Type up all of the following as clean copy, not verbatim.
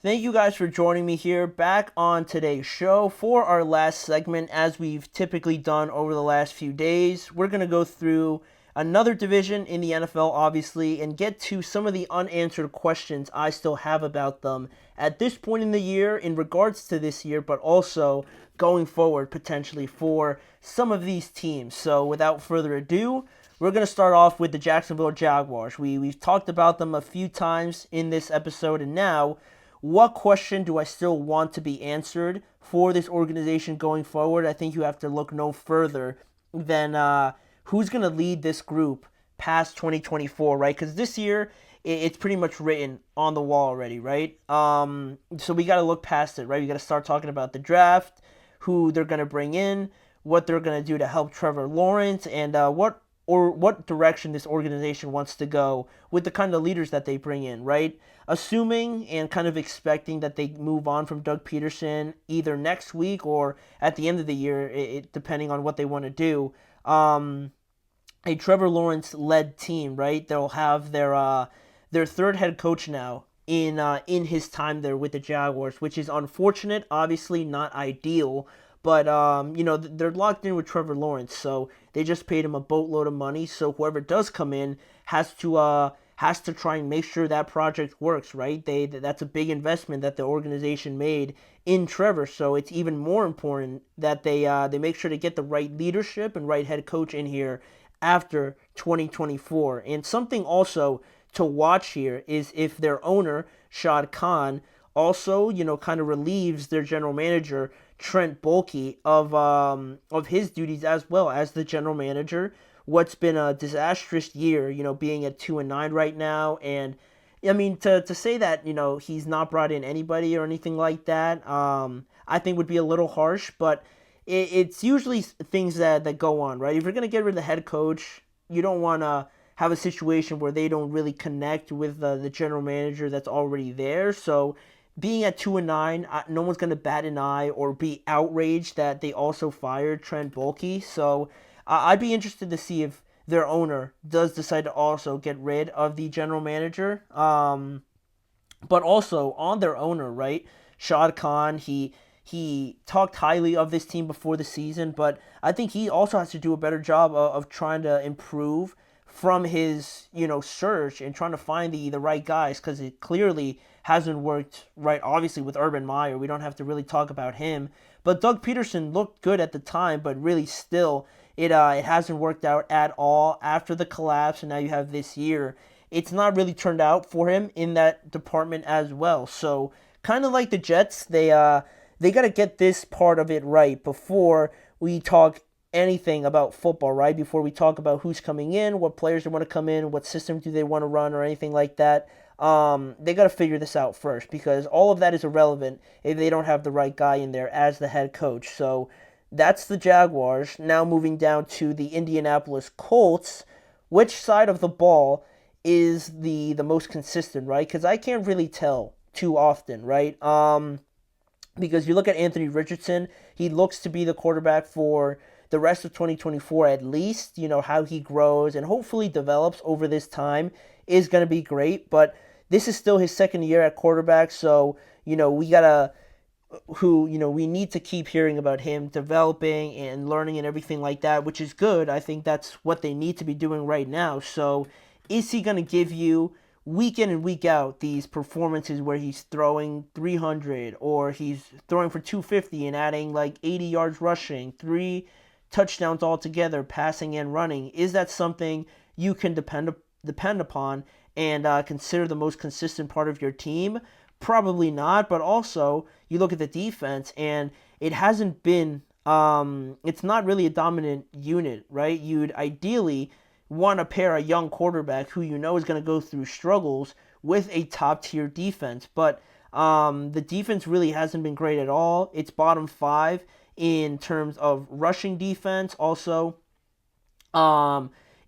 Thank you guys for joining me here back on today's show for our last segment. As we've typically done over the last few days, we're going to go through another division in the NFL, obviously, and get to some of the unanswered questions I still have about them at this point in the year in regards to this year, but also going forward potentially for some of these teams. So without further ado, we're going to start off with the Jacksonville Jaguars. We've talked about them a few times in this episode, and now what question do I still want to be answered for this organization going forward? I think you have to look no further than who's going to lead this group past 2024, right? Because this year, it's pretty much written on the wall already, right? So we got to look past it, right? We got to start talking about the draft, who they're going to bring in, what they're going to do to help Trevor Lawrence, and what direction this organization wants to go with the kind of leaders that they bring in, right? Assuming and kind of expecting that they move on from Doug Peterson either next week or at the end of the year, depending on what they want to do. A Trevor Lawrence-led team, right? They'll have their third head coach now in his time there with the Jaguars, which is unfortunate, obviously not ideal. But they're locked in with Trevor Lawrence, so they just paid him a boatload of money. So whoever does come in has to try and make sure that project works, right? That's a big investment that the organization made in Trevor. So it's even more important that they make sure to get the right leadership and right head coach in here after 2024. And something also to watch here is if their owner Shad Khan also kind of relieves their general manager Trent Baalke of his duties as well as the general manager. What's been a disastrous year, being at 2-9 right now, and I mean to say that he's not brought in anybody or anything like that, I think would be a little harsh. But it's usually things that go on, right? If you're gonna get rid of the head coach, you don't want to have a situation where they don't really connect with the general manager that's already there. So being at 2-9, no one's gonna bat an eye or be outraged that they also fired Trent Baalke. So I'd be interested to see if their owner does decide to also get rid of the general manager. But also on their owner, right? Shad Khan, he talked highly of this team before the season, but I think he also has to do a better job of trying to improve from his search and trying to find the right guys, because it clearly hasn't worked right. Obviously with Urban Meyer, we don't have to really talk about him, but Doug Peterson looked good at the time, but really still it hasn't worked out at all after the collapse, and now you have this year. It's not really turned out for him in that department as well. So kind of like the Jets, they got to get this part of it right before we talk anything about football, right? Before we talk about who's coming in, what players they want to come in, what system do they want to run, or anything like that. They got to figure this out first, because all of that is irrelevant if they don't have the right guy in there as the head coach. So that's the Jaguars. Now moving down to the Indianapolis Colts. Which side of the ball is the most consistent, right? Because I can't really tell too often, right? Because you look at Anthony Richardson, he looks to be the quarterback for the rest of 2024 at least. How he grows and hopefully develops over this time is going to be great. But this is still his second year at quarterback, so we need to keep hearing about him developing and learning and everything like that, which is good. I think that's what they need to be doing right now. So is he going to give you week in and week out these performances where he's throwing 300 or he's throwing for 250 and adding like 80 yards rushing, 3 touchdowns altogether, passing and running? Is that something you can depend upon and consider the most consistent part of your team? Probably not. But also you look at the defense, and it hasn't been it's not really a dominant unit, right? You'd ideally want to pair a young quarterback who is going to go through struggles with a top tier defense. But the defense really hasn't been great at all. It's bottom 5 in terms of rushing defense. Also,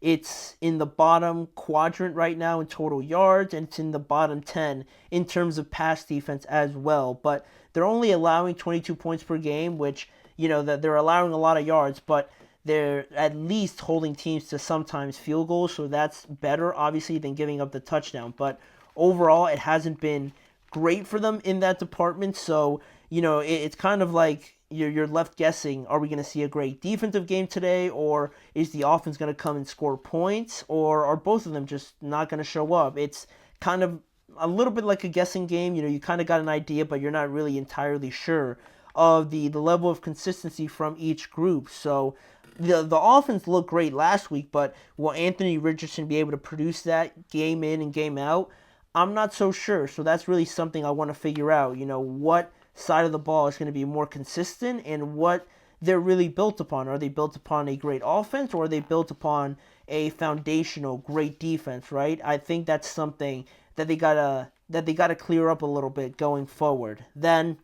it's in the bottom quadrant right now in total yards, and it's in the bottom 10 in terms of pass defense as well. But they're only allowing 22 points per game, which, that they're allowing a lot of yards, but they're at least holding teams to sometimes field goals, so that's better, obviously, than giving up the touchdown. But overall, it hasn't been great for them in that department. So, it's kind of like you're left guessing, are we going to see a great defensive game today, or is the offense going to come and score points, or are both of them just not going to show up? It's kind of a little bit like a guessing game. You kind of got an idea, but you're not really entirely sure of the level of consistency from each group. So the offense looked great last week, but will Anthony Richardson be able to produce that game in and game out? I'm not so sure. So that's really something I want to figure out. What side of the ball is going to be more consistent and what they're really built upon. Are they built upon a great offense, or are they built upon a foundational great defense, right? I think that's something that they gotta clear up a little bit going forward. Then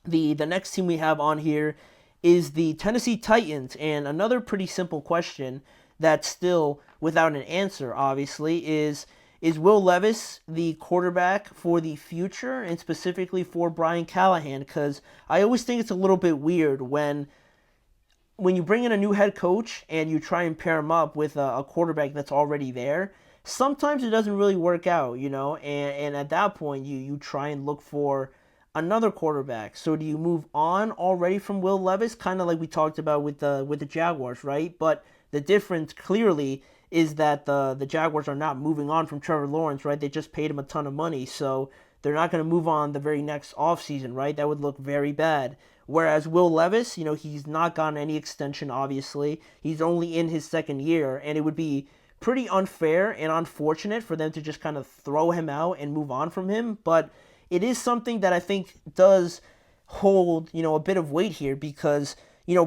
the next team we have on here is the Tennessee Titans, and another pretty simple question that's still without an answer, obviously, is Will Levis the quarterback for the future, and specifically for Brian Callahan? Because I always think it's a little bit weird when you bring in a new head coach and you try and pair him up with a quarterback that's already there. Sometimes it doesn't really work out, and at that point you try and look for another quarterback. So do you move on already from Will Levis, kind of like we talked about with the Jaguars, right? But the difference clearly is that the Jaguars are not moving on from Trevor Lawrence, right? They just paid him a ton of money, so they're not going to move on the very next offseason, right? That would look very bad. Whereas Will Levis, he's not gotten any extension, obviously. He's only in his second year, and it would be pretty unfair and unfortunate for them to just kind of throw him out and move on from him. But it is something that I think does hold, a bit of weight here, because,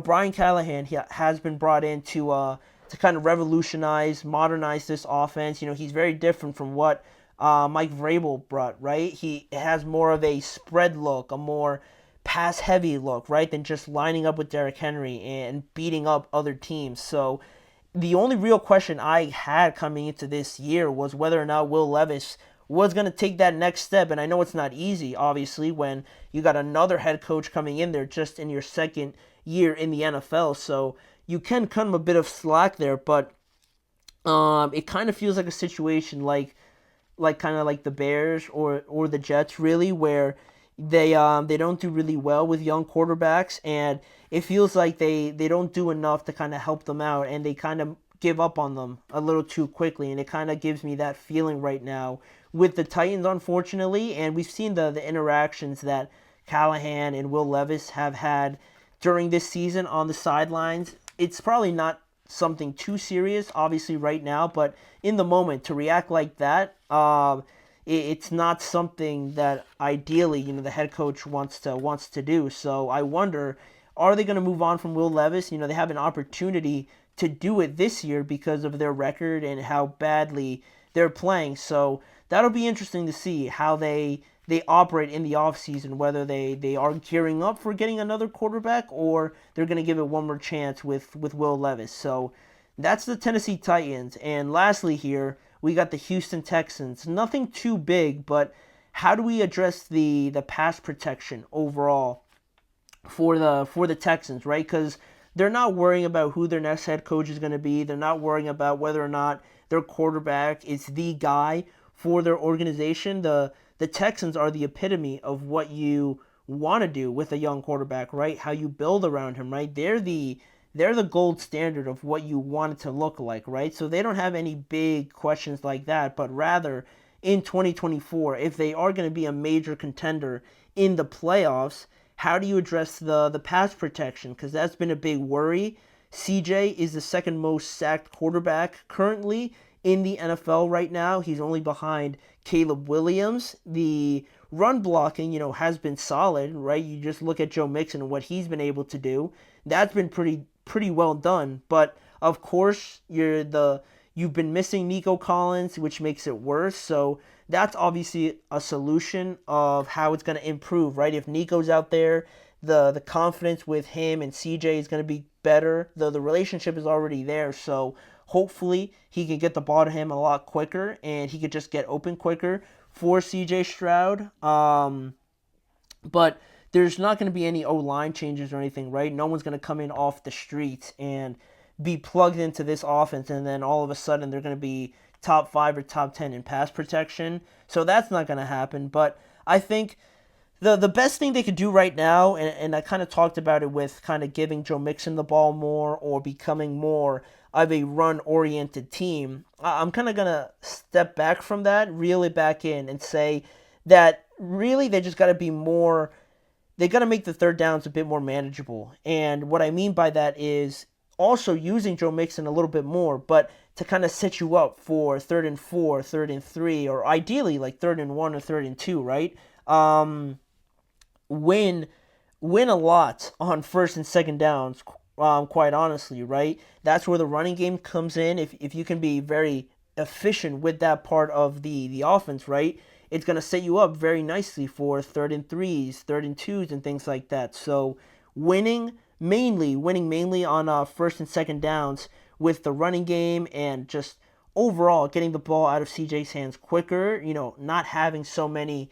Brian Callahan has been brought in to kind of revolutionize, modernize this offense. He's very different from what Mike Vrabel brought, right? He has more of a spread look, a more pass-heavy look, right, than just lining up with Derrick Henry and beating up other teams. So the only real question I had coming into this year was whether or not Will Levis was going to take that next step. And I know it's not easy, obviously, when you got another head coach coming in there just in your second year in the NFL. So you can cut him a bit of slack there, but it kind of feels like a situation like kind of like the Bears or the Jets, really, where they don't do really well with young quarterbacks, and it feels like they don't do enough to kind of help them out, and they kind of give up on them a little too quickly, and it kind of gives me that feeling right now with the Titans, unfortunately. And we've seen the interactions that Callahan and Will Levis have had during this season on the sidelines. It's probably not something too serious, obviously, right now, but in the moment, to react like that, it's not something that ideally, the head coach wants to do. So I wonder, are they going to move on from Will Levis? They have an opportunity to do it this year because of their record and how badly they're playing. So that'll be interesting to see how they operate in the offseason, whether they are gearing up for getting another quarterback, or they're going to give it one more chance with Will Levis. So that's the Tennessee Titans. And lastly here, we got the Houston Texans. Nothing too big, but how do we address the pass protection overall for the Texans, right? Because they're not worrying about who their next head coach is going to be. They're not worrying about whether or not their quarterback is the guy for their organization. The Texans are the epitome of what you want to do with a young quarterback, right? How you build around him, right? They're the gold standard of what you want it to look like, right? So they don't have any big questions like that, but rather in 2024, if they are going to be a major contender in the playoffs, how do you address the pass protection? Because that's been a big worry. CJ is the second most sacked quarterback currently in the NFL right now. He's only behind Caleb Williams. The run blocking, has been solid, right? You just look at Joe Mixon and what he's been able to do. That's been pretty well done. But of course, you've been missing Nico Collins, which makes it worse. So that's obviously a solution of how it's going to improve, right? If Nico's out there, the confidence with him and CJ is going to be better. The relationship is already there, so hopefully he can get the ball to him a lot quicker, and he could just get open quicker for CJ Stroud. But there's not going to be any O-line changes or anything, right? No one's going to come in off the streets and be plugged into this offense, and then all of a sudden they're going to be top 5 or top 10 in pass protection. So that's not going to happen. But I think the best thing they could do right now, and I kind of talked about it with kind of giving Joe Mixon the ball more or becoming more of a run-oriented team, I'm kind of going to step back from that, reel it back in, and say that really they just got to be more, they got to make the third downs a bit more manageable. And what I mean by that is also using Joe Mixon a little bit more, but to kind of set you up for 3rd and 4, 3rd and 3, or ideally like 3rd and 1 or 3rd and 2, right? Win a lot on 1st and 2nd downs, quite honestly, right? That's where the running game comes in. If you can be very efficient with that part of the offense, right? It's going to set you up very nicely for 3rd and 3s, 3rd and 2s, and things like that. So winning mainly on 1st and 2nd downs with the running game and just overall getting the ball out of CJ's hands quicker, not having so many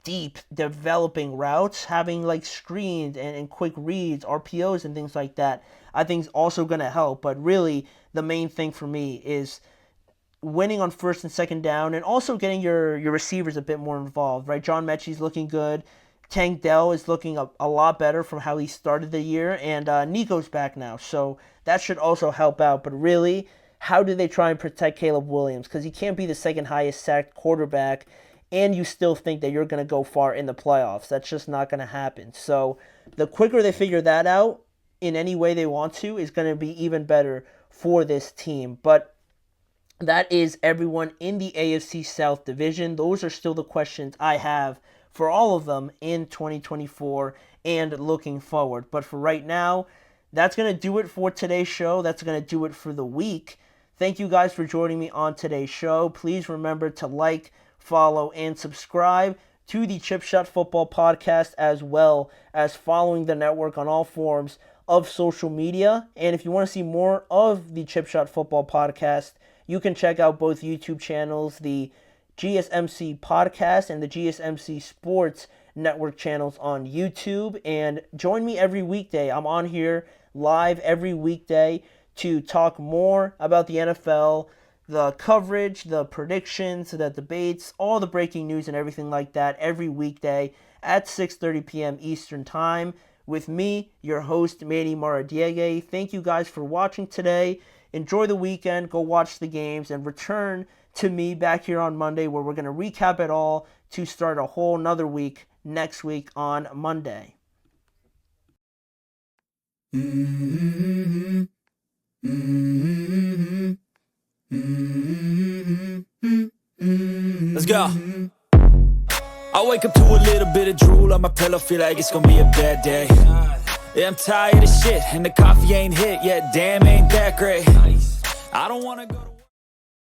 deep developing routes, having like screens and quick reads, RPOs and things like that, I think is also going to help. But really the main thing for me is winning on 1st and 2nd down and also getting your receivers a bit more involved, right? John Mechie's looking good. Tank Dell is looking a lot better from how he started the year, and Nico's back now, so that should also help out. But really, how do they try and protect Caleb Williams? Because he can't be the 2nd highest sacked quarterback, and you still think that you're going to go far in the playoffs. That's just not going to happen. So the quicker they figure that out in any way they want to is going to be even better for this team. But that is everyone in the AFC South division. Those are still the questions I have for all of them in 2024 and looking forward. But for right now, that's going to do it for today's show. That's going to do it for the week. Thank you guys for joining me on today's show. Please remember to like, follow, and subscribe to the Chip Shot Football Podcast, as well as following the network on all forms of social media. And if you want to see more of the Chip Shot Football Podcast, you can check out both YouTube channels, the GSMC Podcast and the GSMC Sports Network channels on YouTube. And join me every weekday. I'm on here live every weekday to talk more about the NFL, the coverage, the predictions, the debates, all the breaking news and everything like that every weekday at 6:30 p.m. Eastern Time with me, your host, Manny Maradiaga. Thank you guys for watching today. Enjoy the weekend, go watch the games, and return to me back here on Monday where we're going to recap it all to start a whole nother week next week on Monday. Let's go. I wake up to a little bit of drool on my pillow, feel like it's gonna be a bad day. Yeah, I'm tired of shit, and the coffee ain't hit yet, damn, ain't that great. I don't wanna go to